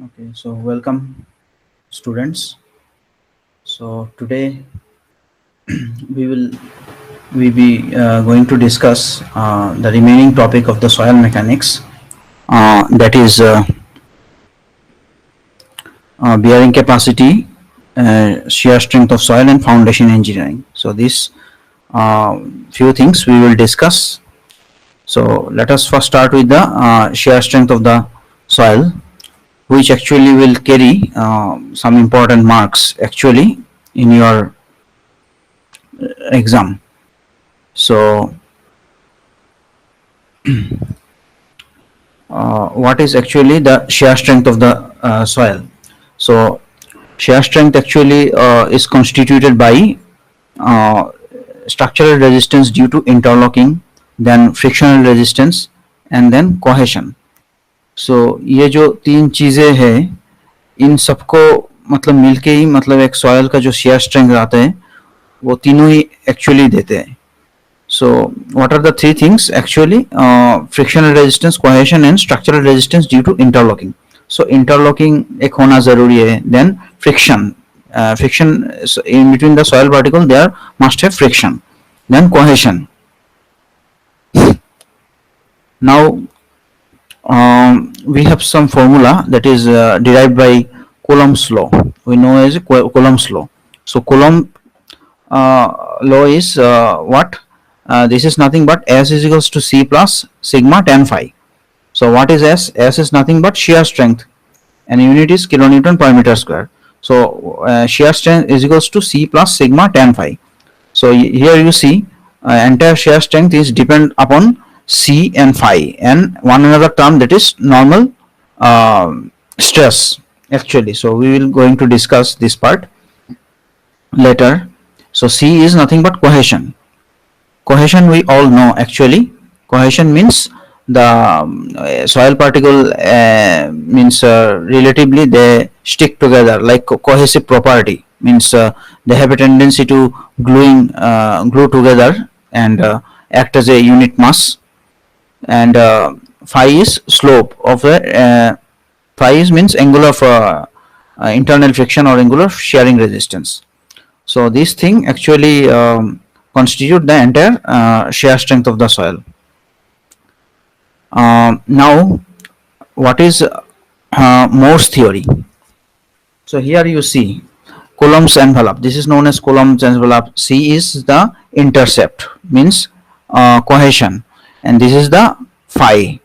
Okay, so welcome students. So today we will we be going to discuss the remaining topic of the soil mechanics, that is bearing capacity, shear strength of soil, and foundation engineering. So these few things we will discuss. So let us first start with the shear strength of the soil, which actually will carry some important marks actually in your exam. So what is actually the shear strength of the soil? So shear strength actually is constituted by uh, structural resistance due to interlocking, then frictional resistance, and then cohesion. So ये जो तीन चीजें हैं, इन सबको मतलब मिलके ही मतलब एक सॉइल का जो shear strength आता है वो तीनों ही एक्चुअली देते हैं. So what are the three things actually? Frictional resistance, cohesion, and structural resistance due to interlocking. So interlocking एक होना जरूरी है. Then friction, friction in between the soil particle there must have friction. Then cohesion. Now we have some formula that is derived by Coulomb's law. We know as Coulomb's law. So Coulomb law is what? This is nothing but S is equals to C plus sigma tan phi. So what is S? S is nothing but shear strength, and unit is kilonewton per meter square. So shear strength is equals to C plus sigma tan phi. So here you see entire shear strength is depend upon C and phi and one another term, that is normal stress actually. So we will going to discuss this part later. So C is nothing but cohesion. Cohesion we all know actually. Cohesion means the soil particle means relatively they stick together, like cohesive property means they have a tendency to glue together and act as a unit mass. And phi is slope of the phi is means angle of internal friction or angular shearing resistance. So this thing actually constitute the entire shear strength of the soil. Now what is Moore's theory? So here you see Coulomb's envelope. This is known as Coulomb's envelope. C is the intercept, means cohesion, and this is the phi,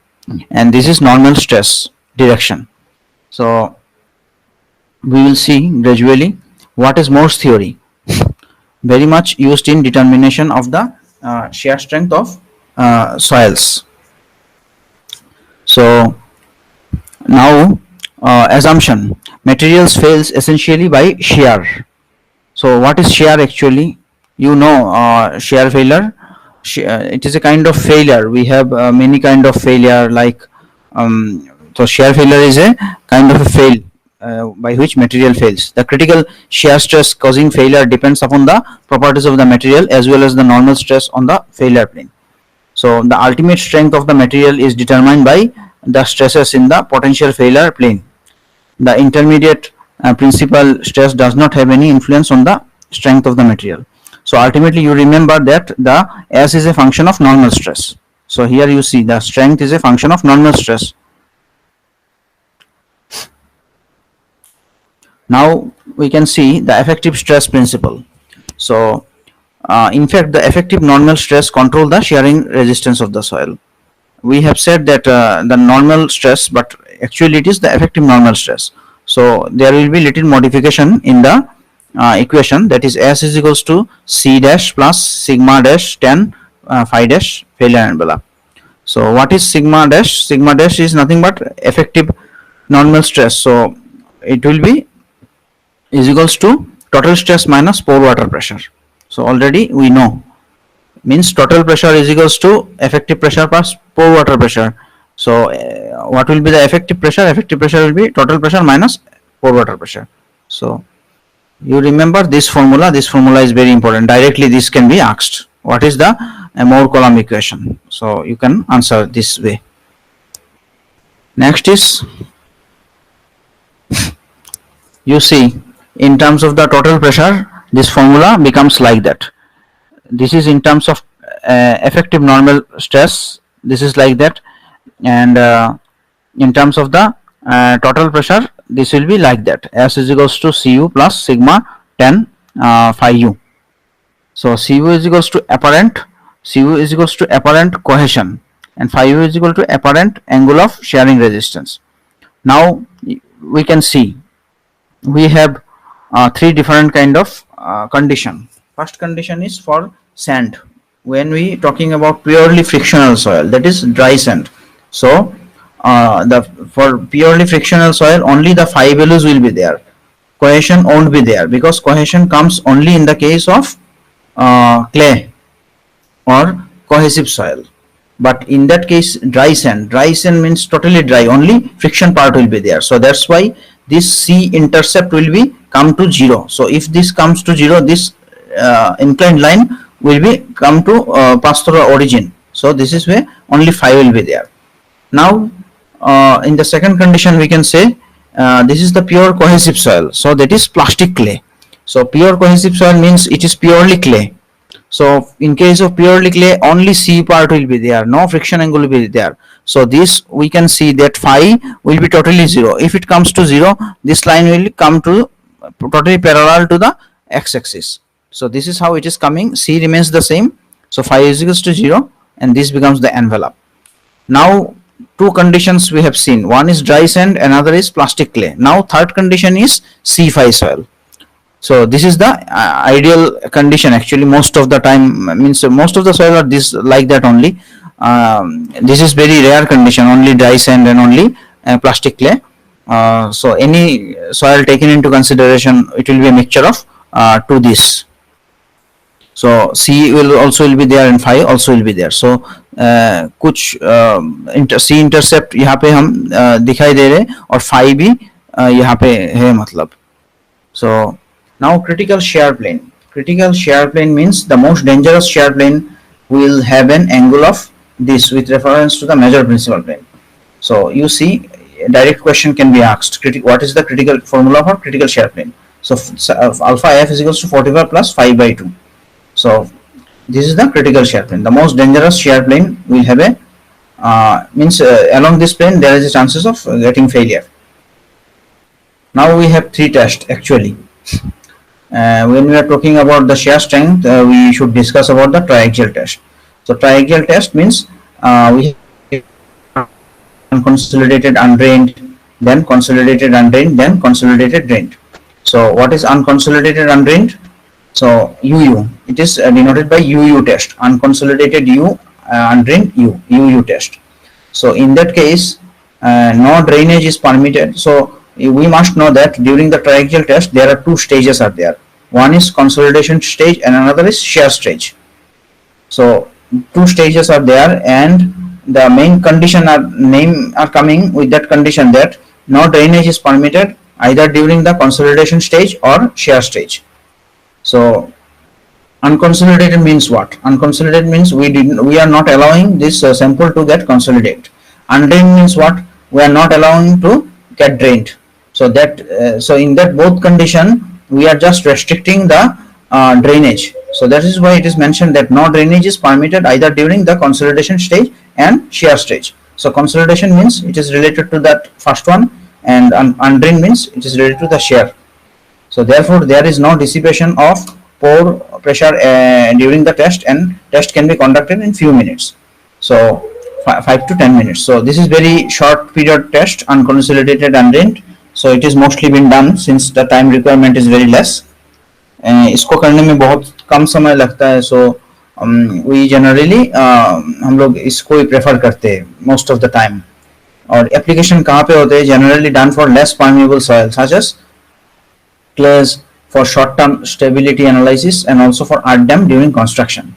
and this is normal stress direction. So we will see gradually what is Moore's theory, very much used in determination of the shear strength of soils. So now assumption, materials fails essentially by shear. So what is shear actually? You know shear failure. It is a kind of failure. We have many kind of failure, like so shear failure is a kind of a fail by which material fails. The critical shear stress causing failure depends upon the properties of the material as well as the normal stress on the failure plane. So the ultimate strength of the material is determined by the stresses in the potential failure plane. The intermediate principal stress does not have any influence on the strength of the material. So ultimately you remember that the S is a function of normal stress. So here you see the strength is a function of normal stress. Now we can see the effective stress principle. So in fact the effective normal stress control the shearing resistance of the soil. We have said that the normal stress, but actually it is the effective normal stress. So there will be little modification in the equation, that is S is equals to C dash plus sigma dash tan phi dash failure envelope. So what is sigma dash? Sigma dash is nothing but effective normal stress. So it will be is equals to total stress minus pore water pressure. So already we know, means total pressure is equals to effective pressure plus pore water pressure. So what will be the effective pressure? Effective pressure will be total pressure minus pore water pressure. So you remember this formula. This formula is very important. Directly this can be asked. What is the Moore-Coulomb equation? So you can answer this way. Next is you see, in terms of the total pressure, this formula becomes like that. This is in terms of effective normal stress, this is like that, and in terms of the total pressure, this will be like that. S is equals to Cu plus sigma 10 phi u. So Cu is equals to apparent, Cu is equals to apparent cohesion, and phi u is equal to apparent angle of shearing resistance. Now we can see we have three different kind of condition. First condition is for sand. When we talking about purely frictional soil, that is dry sand. So for purely frictional soil, only the phi values will be there. Cohesion won't be there, because cohesion comes only in the case of clay or cohesive soil. But in that case, dry sand means totally dry, only friction part will be there. So that's why this C intercept will be come to 0. So if this comes to 0, this inclined line will be come to pass through the origin. So this is where only phi will be there. Now in the second condition, we can say this is the pure cohesive soil. So that is plastic clay. So pure cohesive soil means it is purely clay. So in case of purely clay, only C part will be there, no friction angle will be there. So this we can see that phi will be totally 0. If it comes to 0, this line will come to totally parallel to the x-axis. So this is how it is coming. C remains the same. So phi is equals to 0, and this becomes the envelope. Now two conditions we have seen. One is dry sand, another is plastic clay. Now third condition is C phi soil. So this is the ideal condition. Actually, most of the time, means most of the soil are this like that only. This is very rare condition, only dry sand and only plastic clay. So any soil taken into consideration, it will be a mixture of to this. So C will also will be there and phi also will be there. So कुछ C intercept यहाँ पे हम दिखाई दे रहे और phi भी यहाँ पे है मतलब. So now critical shear plane. Critical shear plane means the most dangerous shear plane will have an angle of this with reference to the major principal plane. So you see, a direct question can be asked. What is the critical formula for critical shear plane? So alpha F is equals to 45 plus phi by 2. So this is the critical shear plane. The most dangerous shear plane will have a means along this plane there is a chances of getting failure. Now we have three tests actually. When we are talking about the shear strength, we should discuss about the triaxial test. So triaxial test means we have unconsolidated undrained, then consolidated undrained, then consolidated drained. So what is unconsolidated undrained? So UU, it is denoted by UU test, unconsolidated U, undrained U, UU test. So in that case, no drainage is permitted. So we must know that during the triaxial test there are two stages are there. One is consolidation stage and another is shear stage. So two stages are there, and the main condition are coming with that condition that no drainage is permitted either during the consolidation stage or shear stage. So unconsolidated means what? Unconsolidated means we are not allowing this sample to get consolidated. Undrained means what? We are not allowing to get drained. So that so in that both condition we are just restricting the drainage. So that is why it is mentioned that no drainage is permitted either during the consolidation stage and shear stage. So consolidation means it is related to that first one, and undrained means it is related to the shear. So therefore there is no dissipation of pore pressure during the test, and test can be conducted in few minutes. So 5 to 10 minutes. So this is very short period test, unconsolidated undrained. So it is mostly been done since the time requirement is very less. इसको करने में बहुत कम समय लगता है. So we generally हम लोग इसको ही prefer करते हैं most of the time. और application कहाँ पे होते हैं? Generally done for less permeable soil such as clays, for short-term stability analysis, and also for earth dam during construction.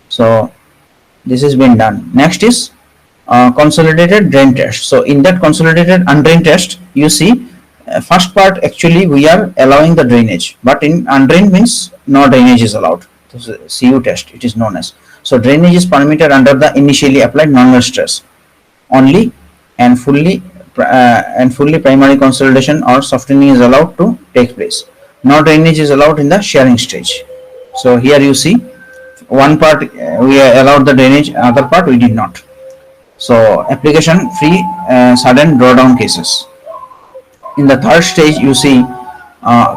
So this has been done. Next is consolidated drain test. So in that consolidated undrained test, you see first part actually we are allowing the drainage, but in undrained means no drainage is allowed. This is CU test, it is known as. So drainage is permitted under the initially applied normal stress only, and fully and fully primary consolidation or softening is allowed to take place. No drainage is allowed in the shearing stage. So here you see one part we allowed the drainage, other part we did not. So application free sudden drawdown cases. In the third stage you see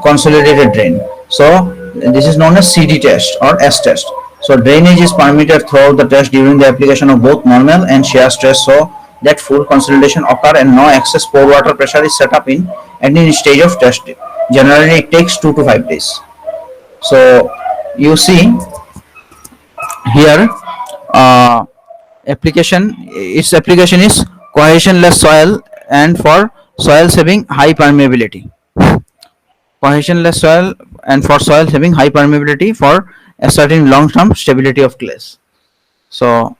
consolidated drain. So this is known as CD test or S test. So drainage is permitted throughout the test during the application of both normal and shear stress, so that full consolidation occur and no excess pore water pressure is set up in any stage of test. Generally it takes 2 to 5 days. So you see here its application is cohesionless soil and for soils having high permeability. Cohesionless soil and for soils having high permeability for ascertain long-term stability of clays. So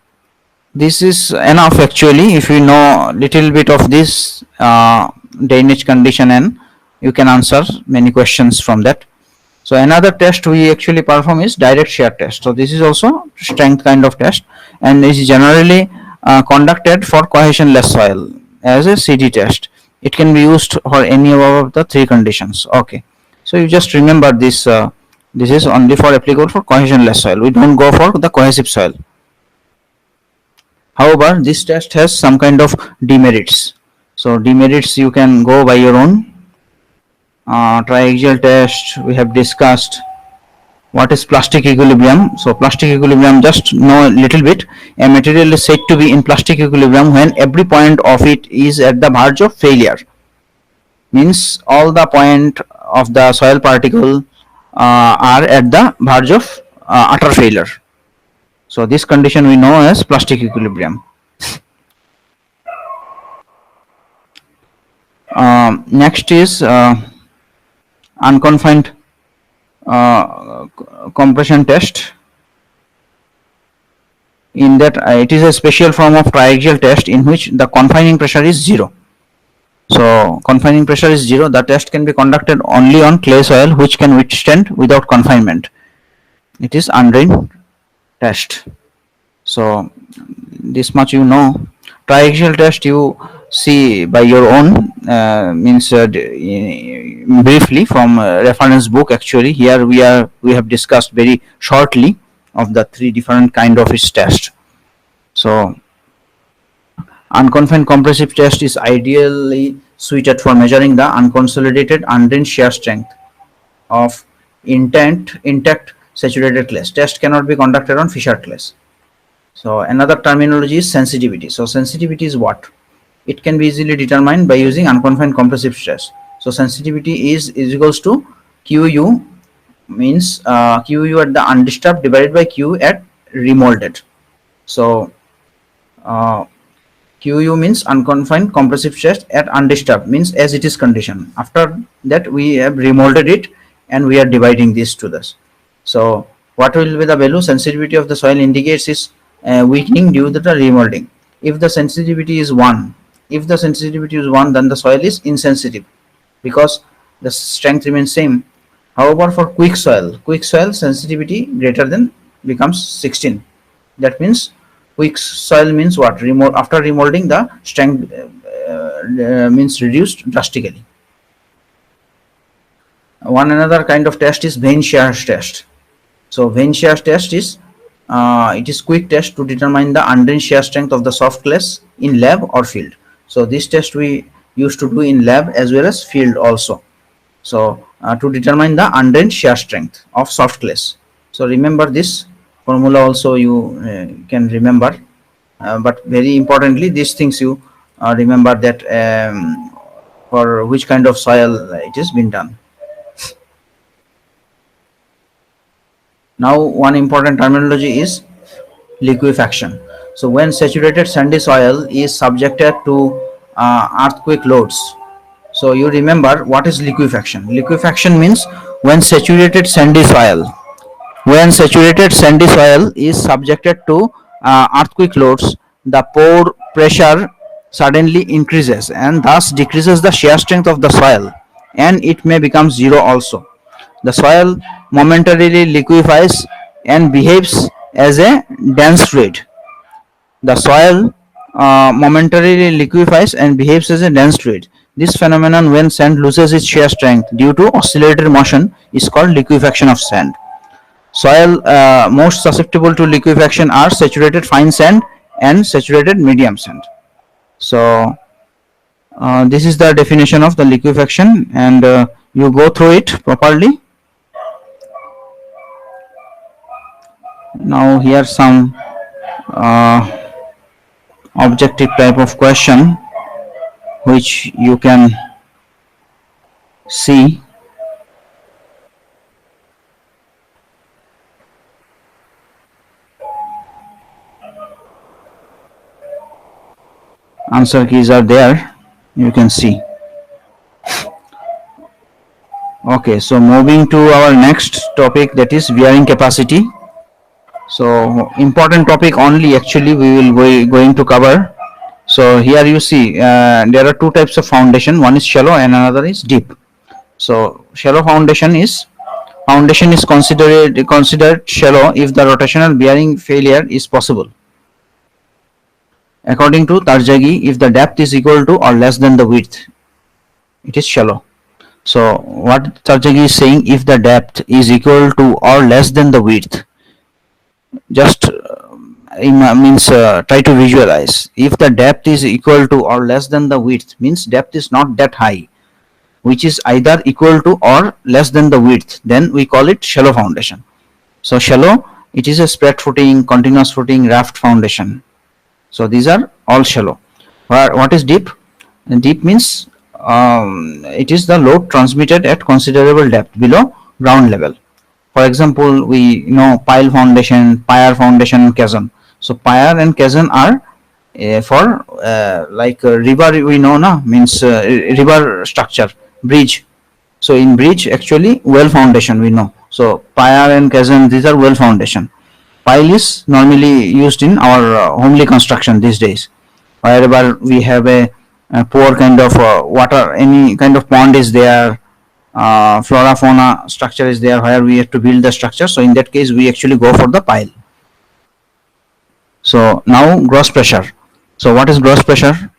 this is enough actually. If you know little bit of this drainage condition, and you can answer many questions from that. So another test we actually perform is direct shear test. So this is also strength kind of test and is generally conducted for cohesionless soil as a CD test. It can be used for any of the three conditions. Okay, so you just remember this. This is only for applicable for cohesionless soil. We don't go for the cohesive soil. However, this test has some kind of demerits. So demerits you can go by your own. Triaxial test we have discussed. What is plastic equilibrium? So plastic equilibrium, just know a little bit. A material is said to be in plastic equilibrium when every point of it is at the verge of failure. Means all the point of the soil particle are at the verge of utter failure. So this condition we know as plastic equilibrium. Next is unconfined compression test. In that it is a special form of triaxial test in which the confining pressure is zero. So confining pressure is zero. The test can be conducted only on clay soil which can withstand without confinement. It is undrained test. So this much you know. Triaxial test you see by your own, means briefly from reference book. Actually here we have discussed very shortly of the three different kind of its test. So unconfined compressive test is ideally suited for measuring the unconsolidated undrained shear strength of intact saturated clays. Test cannot be conducted on fissured clays. So another terminology is sensitivity. So sensitivity is what? It can be easily determined by using unconfined compressive stress. So sensitivity is equals to QU, means QU at the undisturbed divided by Q at remolded. So QU means unconfined compressive stress at undisturbed, means as it is condition. After that we have remolded it and we are dividing this to this. So what will be the value? Sensitivity of the soil indicates is weakening due to the remolding. If the sensitivity is 1, then the soil is insensitive because the strength remains same. However, for quick soil sensitivity greater than becomes 16. That means quick soil means what? After remolding, the strength means reduced drastically. One another kind of test is vane shear test. So vane shear test is it is quick test to determine the undrained shear strength of the soft clays in lab or field. So this test we used to do in lab as well as field also. So to determine the undrained shear strength of soft clays. So remember this formula also, you can remember, but very importantly these things you remember, that for which kind of soil it is been done. Now one important terminology is liquefaction. So when saturated sandy soil is subjected to earthquake loads, so you remember what is liquefaction. Liquefaction means when saturated sandy soil is subjected to earthquake loads, the pore pressure suddenly increases and thus decreases the shear strength of the soil, and it may become zero also. The soil momentarily liquefies and behaves as a dense fluid. The soil momentarily liquefies and behaves as a dense fluid. This phenomenon, when sand loses its shear strength due to oscillatory motion, is called liquefaction of sand. Soil most susceptible to liquefaction are saturated fine sand and saturated medium sand. So this is the definition of the liquefaction, and you go through it properly. Now here some objective type of question which you can see. Answer keys are there, you can see. Okay, so moving to our next topic, that is bearing capacity. So important topic only actually we will be going to cover. So here you see there are two types of foundation, one is shallow and another is deep. So shallow foundation is considered shallow if the rotational bearing failure is possible. According to Tarjagi, if the depth is equal to or less than the width, it is shallow. So what Tarjagi is saying, if the depth is equal to or less than the width, just means try to visualize. If the depth is equal to or less than the width, means depth is not that high, which is either equal to or less than the width, then we call it shallow foundation. So shallow, it is a spread footing, continuous footing, raft foundation. So these are all shallow. What is deep? Deep means it is the load transmitted at considerable depth below ground level. For example, we know pile foundation, pier foundation, caisson. So pier and caisson are for like river, we know na, means river structure, bridge. So in bridge actually well foundation we know. So pier and caisson, these are well foundation. Pile is normally used in our homely construction these days. Wherever we have a poor kind of water, any kind of pond is there, flora fauna structure is there where we have to build the structure. So in that case we actually go for the pile. So now gross pressure. So what is gross pressure?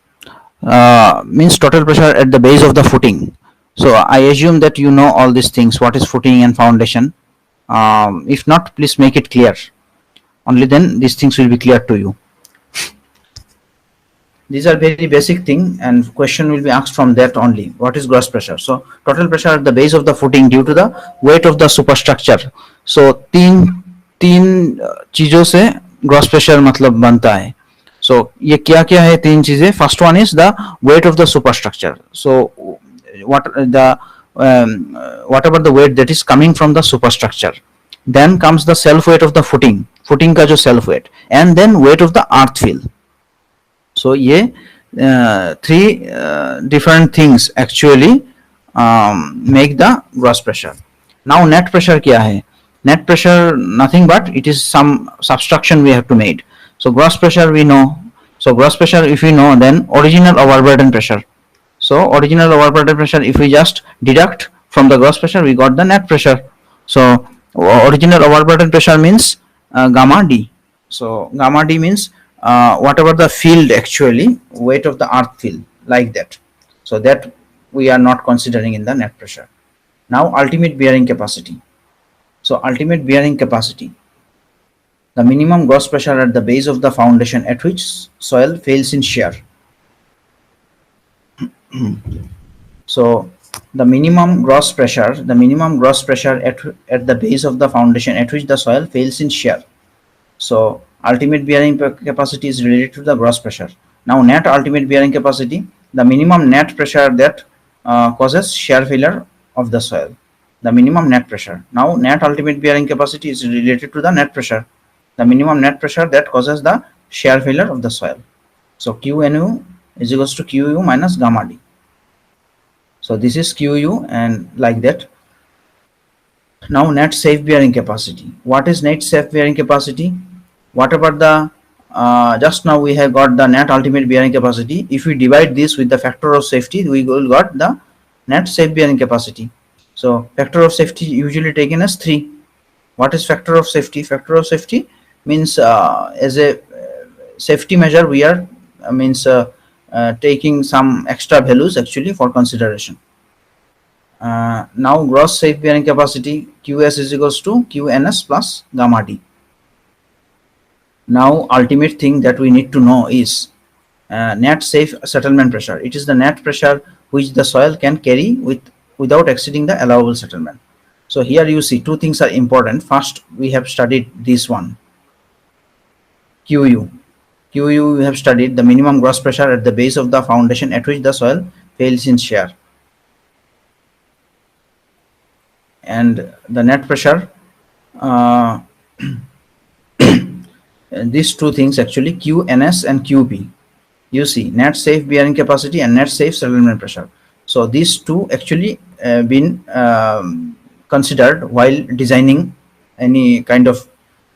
Means total pressure at the base of the footing. So I assume that you know all these things, what is footing and foundation. If not, please make it clear. Only then these things will be clear to you. These are very basic thing, and question will be asked from that only. What is gross pressure? So total pressure at the base of the footing due to the weight of the superstructure. So तीन चीजों से gross pressure मतलब बनता है. So ये क्या क्या है तीन चीजें? First one is the weight of the superstructure. So whatever the weight that is coming from the superstructure. Then comes the self weight of the footing का जो self weight, and then weight of the earth fill. So ये three different things actually make the gross pressure. Now net pressure क्या है? Net pressure nothing but it is some subtraction we have to make. So gross pressure we know. So gross pressure if we know, then original overburden pressure. So original overburden pressure, if we just deduct from the gross pressure, we got the net pressure. So original overburden pressure means gamma d. So gamma d means whatever the field actually, weight of the earth field, like that. So that we are not considering in the net pressure. Now ultimate bearing capacity. So ultimate bearing capacity, the minimum gross pressure at the base of the foundation at which soil fails in shear. So the minimum gross pressure at the base of the foundation at which the soil fails in shear. So ultimate bearing capacity is related to the gross pressure. Now net ultimate bearing capacity, the minimum net pressure that causes shear failure of the soil. The minimum net pressure. Now net ultimate bearing capacity is related to the net pressure, the minimum net pressure that causes the shear failure of the soil. So QNU is equals to QU minus gamma d. So this is QU and like that. Now net safe bearing capacity. What is net safe bearing capacity? Whatever the just now we have got the net ultimate bearing capacity. If we divide this with the factor of safety, we will got the net safe bearing capacity. So factor of safety usually taken as 3. What is factor of safety? Factor of safety means as a safety measure we are means taking some extra values actually for consideration. Now gross safe bearing capacity Qs is equals to Qns plus gamma d. Now ultimate thing that we need to know is net safe settlement pressure. It is the net pressure which the soil can carry without exceeding the allowable settlement. So here you see two things are important. First, we have studied this one, QU. QU we have studied the minimum gross pressure at the base of the foundation at which the soil fails in shear. And the net pressure, these two things actually, QNS and QP. You see net safe bearing capacity and net safe settlement pressure. So these two actually been considered while designing any kind of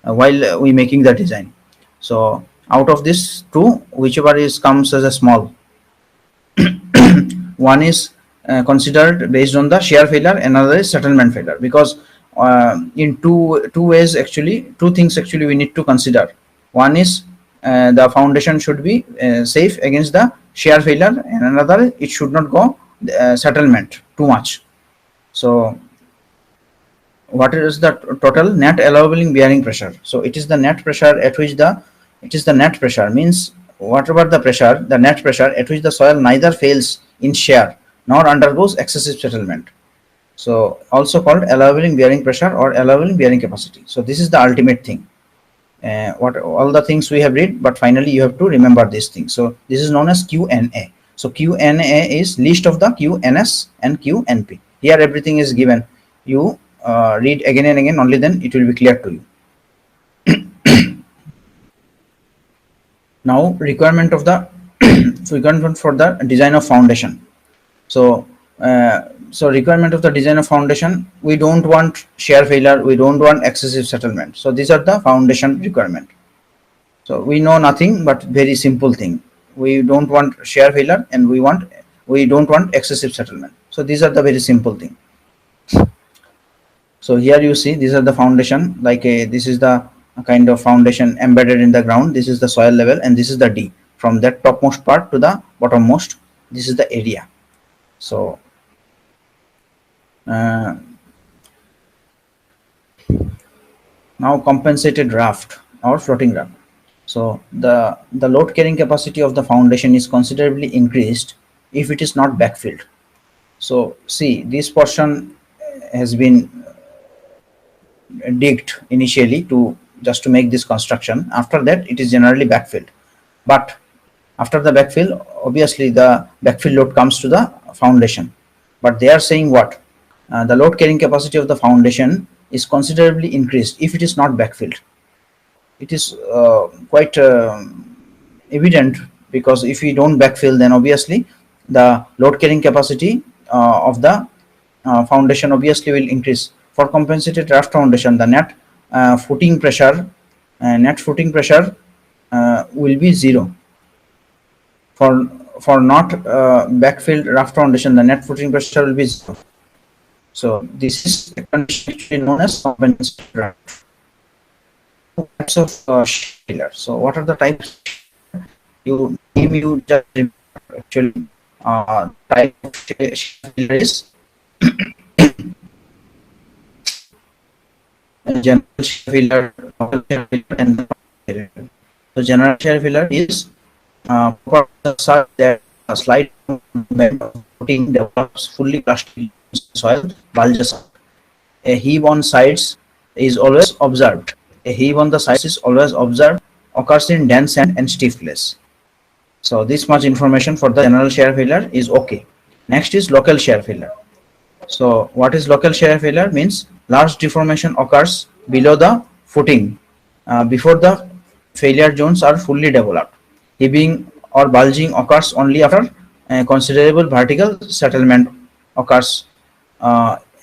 while we making the design. So out of this two, whichever is comes as a small one is considered based on the shear failure, another is settlement failure, because in two ways actually, two things actually we need to consider. One is the foundation should be safe against the shear failure, and another, it should not go settlement too much. So what is the total net allowable bearing pressure? So it is the net pressure at which it is the net pressure, means whatever the pressure, the net pressure at which the soil neither fails in shear nor undergoes excessive settlement. So also called allowable bearing pressure or allowable bearing capacity. So this is the ultimate thing. What all the things we have read, but finally you have to remember these things. So this is known as QNA. So QNA is list of the QNS and QNP. Here everything is given. You read again and again, only then it will be clear to you. Now requirement of the requirement for the design of foundation. So requirement of the design of foundation, we don't want shear failure, we don't want excessive settlement. So these are the foundation requirement. So we know nothing but very simple thing. We don't want shear failure and we don't want excessive settlement. So these are the very simple thing. So here you see these are the foundation, like this is the kind of foundation embedded in the ground. This is the soil level and this is the D. From that topmost part to the bottommost, this is the area. So now compensated raft or floating raft. So the load carrying capacity of the foundation is considerably increased if it is not backfilled. So see, this portion has been digged initially to just to make this construction. After that it is generally backfilled, but after the backfill, obviously the backfill load comes to the foundation. But they are saying what? The load carrying capacity of the foundation is considerably increased if it is not backfilled. It is quite evident, because if we don't backfill, then obviously the load carrying capacity of the foundation obviously will increase. For compensated raft foundation, the net footing pressure will be 0. For not backfilled raft foundation, the net footing pressure will be 0. So this is actually known as compensated raft. Types of shear failure. So what are the types? You just actually type of shear failure is general shear failure, local shear failure, and the failure. So general shear failure is such that a slight footing develops fully crushed soil, bulges out. A heave on sides is always observed. A heave on the sides is always observed, occurs in dense sand and stiff clays. So this much information for the general shear failure is okay. Next is local shear failure. So what is local shear failure? Means large deformation occurs below the footing before the failure zones are fully developed. Heaving or bulging occurs only after considerable vertical settlement occurs.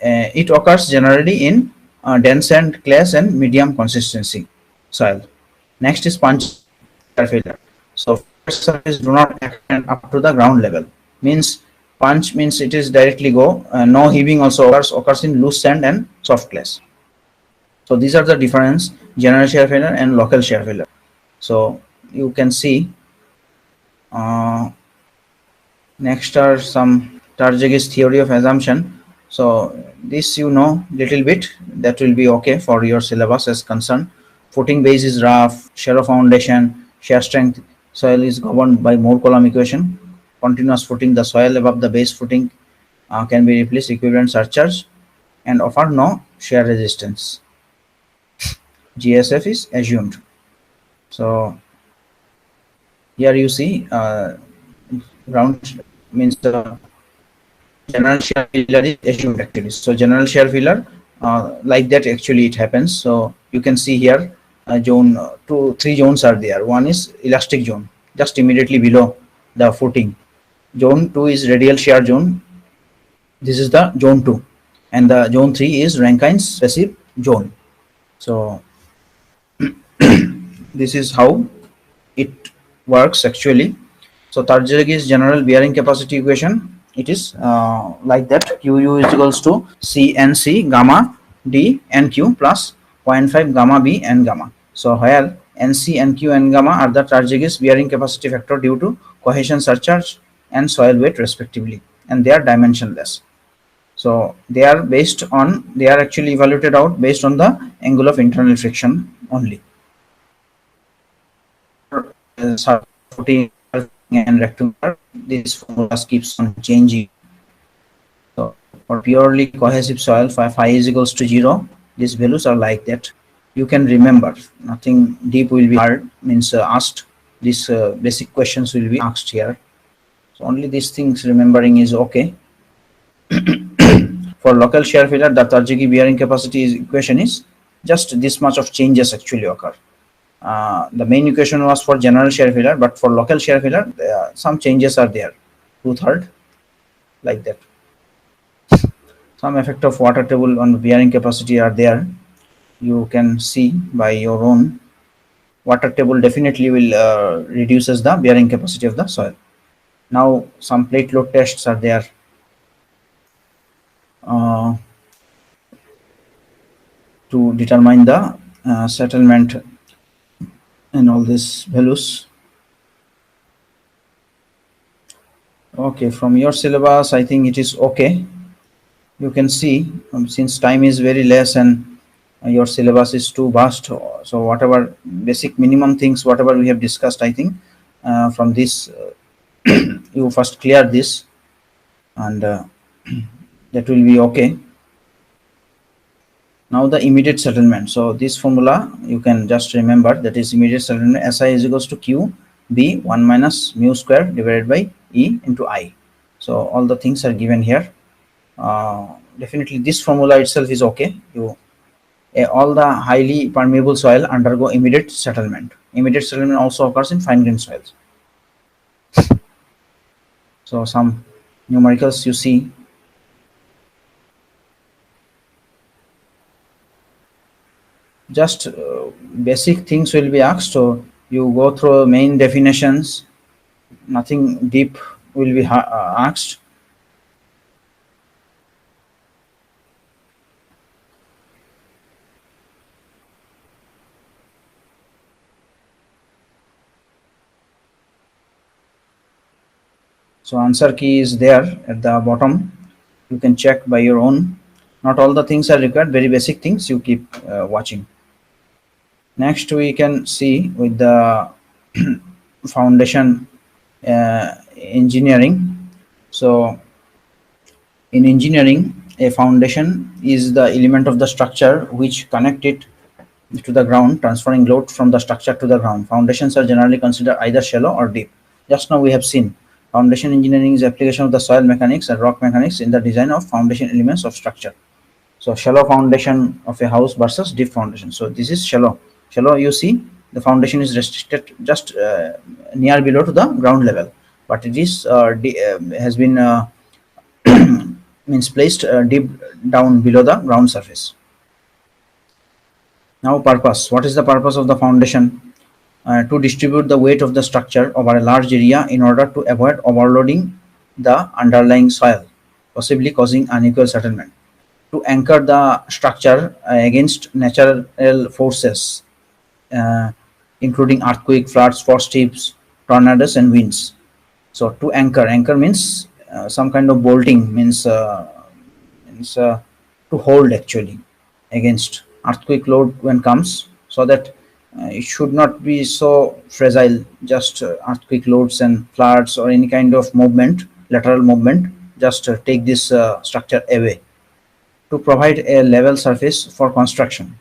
It occurs generally in dense sand, clays, and medium consistency soil. Next is punch shear failure. So surface do not extend up to the ground level. Means punch means it is directly go. No heaving also occurs in loose sand and soft clays. So these are the difference: general shear failure and local shear failure. So you can see Next are some Tarjagi's theory of assumption. So this you know little bit, that will be okay for your syllabus as concerned. Footing base is rough, shallow foundation, shear strength soil is governed by Moore-Coulomb equation. Continuous footing, the soil above the base footing can be replaced equivalent surcharge and offer no shear resistance. GSF is assumed. So here you see ground means general shear failure is assumed actually. So general shear failure like that actually it happens. So you can see here zone 3 zones are there. One is elastic zone just immediately below the footing. Zone 2 is radial shear zone. This is the zone 2, and the zone 3 is Rankine's passive zone. So this is how it works actually. So Tarjagi's general bearing capacity equation, it is like that: Qu is equals to CNC gamma D and Q plus 0.5 gamma B and gamma. So where NC and Q and gamma are the Tarjagi's bearing capacity factor due to cohesion surcharge and soil weight respectively, and they are dimensionless. So they are actually evaluated out based on the angle of internal friction only. Footing and rectangular, this formula keeps on changing. So for purely cohesive soil, phi is equals to 0, these values are like that. You can remember, nothing deep will be hard, means asked. These basic questions will be asked here. So only these things remembering is okay. For local shear failure, the Tarjagi bearing capacity equation is just this much of changes actually occur. The main equation was for general shear failure, but for local shear failure, some changes are there, 2/3, like that. Some effect of water table on bearing capacity are there. You can see by your own. Water table definitely will reduces the bearing capacity of the soil. Now some plate load tests are there. To determine the settlement and all these values. Okay, from your syllabus I think it is okay. You can see since time is very less and your syllabus is too vast, so whatever basic minimum things whatever we have discussed, I think from this you first clear this, and that will be okay. Now the immediate settlement. So this formula you can just remember, that is immediate settlement SI is equals to Q B 1 minus mu square divided by E into I. So all the things are given here. Definitely this formula itself is okay. All the highly permeable soil undergo immediate settlement. Immediate settlement also occurs in fine grained soils. So some numericals you see. Just basic things will be asked, so you go through main definitions, nothing deep will be asked. So answer key is there at the bottom, you can check by your own. Not all the things are required, very basic things you keep watching. Next we can see with the foundation engineering. So in engineering, a foundation is the element of the structure which connect it to the ground, transferring load from the structure to the ground. Foundations are generally considered either shallow or deep. Just now we have seen foundation engineering is application of the soil mechanics and rock mechanics in the design of foundation elements of structure. So shallow foundation of a house versus deep foundation. So this is shallow. Shallow, you see the foundation is restricted just near below to the ground level, but it is has been means placed deep down below the ground surface. Now purpose. What is the purpose of the foundation? To distribute the weight of the structure over a large area in order to avoid overloading the underlying soil, possibly causing unequal settlement. To anchor the structure against natural forces, including earthquake, floods, frost heaves, tornadoes, and winds. So to anchor, anchor means some kind of bolting, means to hold actually against earthquake load when comes, so that it should not be so fragile. Just earthquake loads and floods or any kind of movement, lateral movement, just take this structure away. To provide a level surface for construction,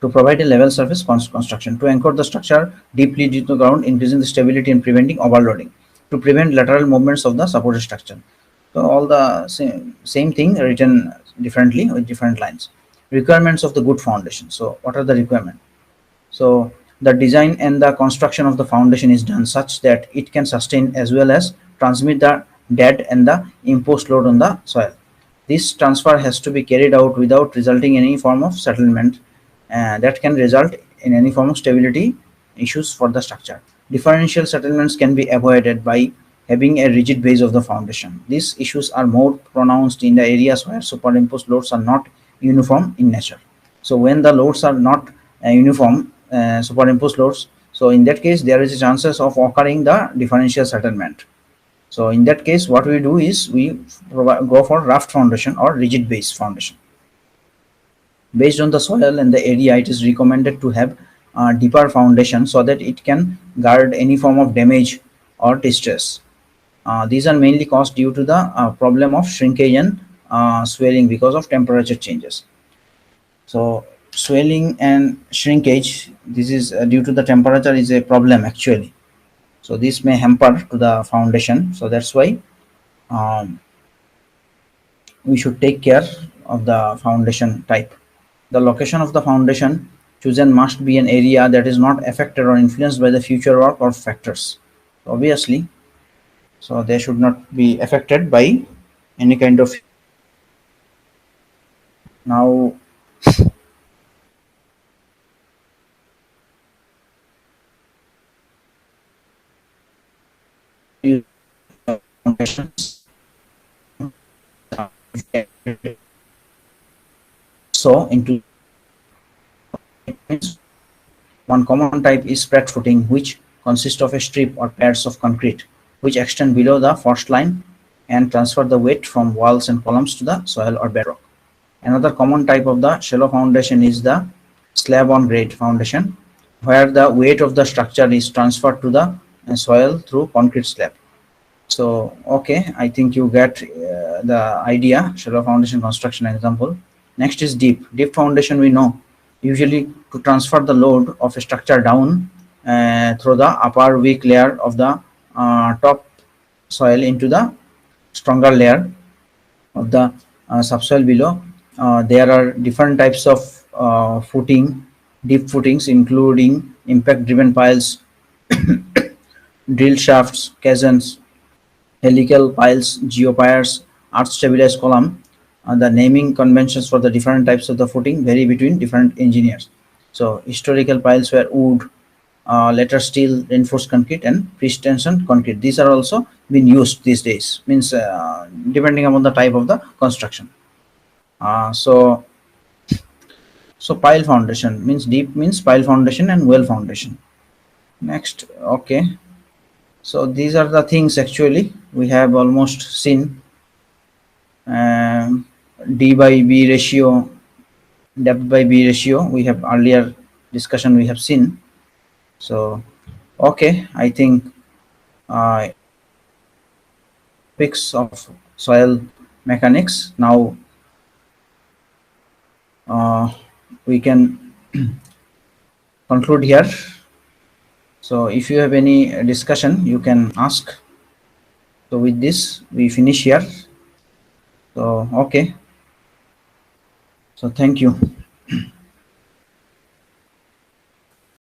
to provide a level surface construction, to anchor the structure deeply to the ground, increasing the stability and preventing overloading, to prevent lateral movements of the supported structure. So all the same thing written differently with different lines. Requirements of the good foundation. So what are the requirements? So the design and the construction of the foundation is done such that it can sustain as well as transmit the dead and the imposed load on the soil. This transfer has to be carried out without resulting in any form of settlement that can result in any form of stability issues for the structure. Differential settlements can be avoided by having a rigid base of the foundation. These issues are more pronounced in the areas where superimposed loads are not uniform in nature. So when the loads are not uniform, superimposed loads, so in that case there is a chances of occurring the differential settlement. So in that case, what we do is we go for raft foundation or rigid base foundation. Based on the soil and the area, it is recommended to have a deeper foundation so that it can guard any form of damage or distress. These are mainly caused due to the problem of shrinkage and swelling because of temperature changes. So swelling and shrinkage, this is due to the temperature, is a problem actually. So this may hamper to the foundation. So that's why um, we should take care of the foundation type. The location of the foundation chosen must be an area that is not affected or influenced by the future work or factors. Obviously, so they should not be affected by any kind of. Now foundations. So into one common type is spread footing, which consists of a strip or pairs of concrete which extend below the first line and transfer the weight from walls and columns to the soil or bedrock. Another common type of the shallow foundation is the slab on grade foundation, where the weight of the structure is transferred to the soil through concrete slab. So, okay, I think you get the idea. Shallow foundation construction example. Next is deep. Deep foundation, we know, usually to transfer the load of a structure down through the upper weak layer of the top soil into the stronger layer of the subsoil below. There are different types of footing, deep footings, including impact driven piles, drill shafts, caissons, helical piles, geopiers, earth stabilized column. The naming conventions for the different types of the footing vary between different engineers. So historical piles were wood, later steel, reinforced concrete, and pre-tension concrete. These are also being used these days. Means depending upon the type of the construction. So pile foundation means deep means pile foundation and well foundation. Next, okay. So these are the things actually we have almost seen. um, D by B ratio, depth by B ratio, we have earlier discussion we have seen. So okay, I think topics of soil mechanics. Now we can conclude here. So if you have any discussion, you can ask. So with this, we finish here. So okay. So thank you.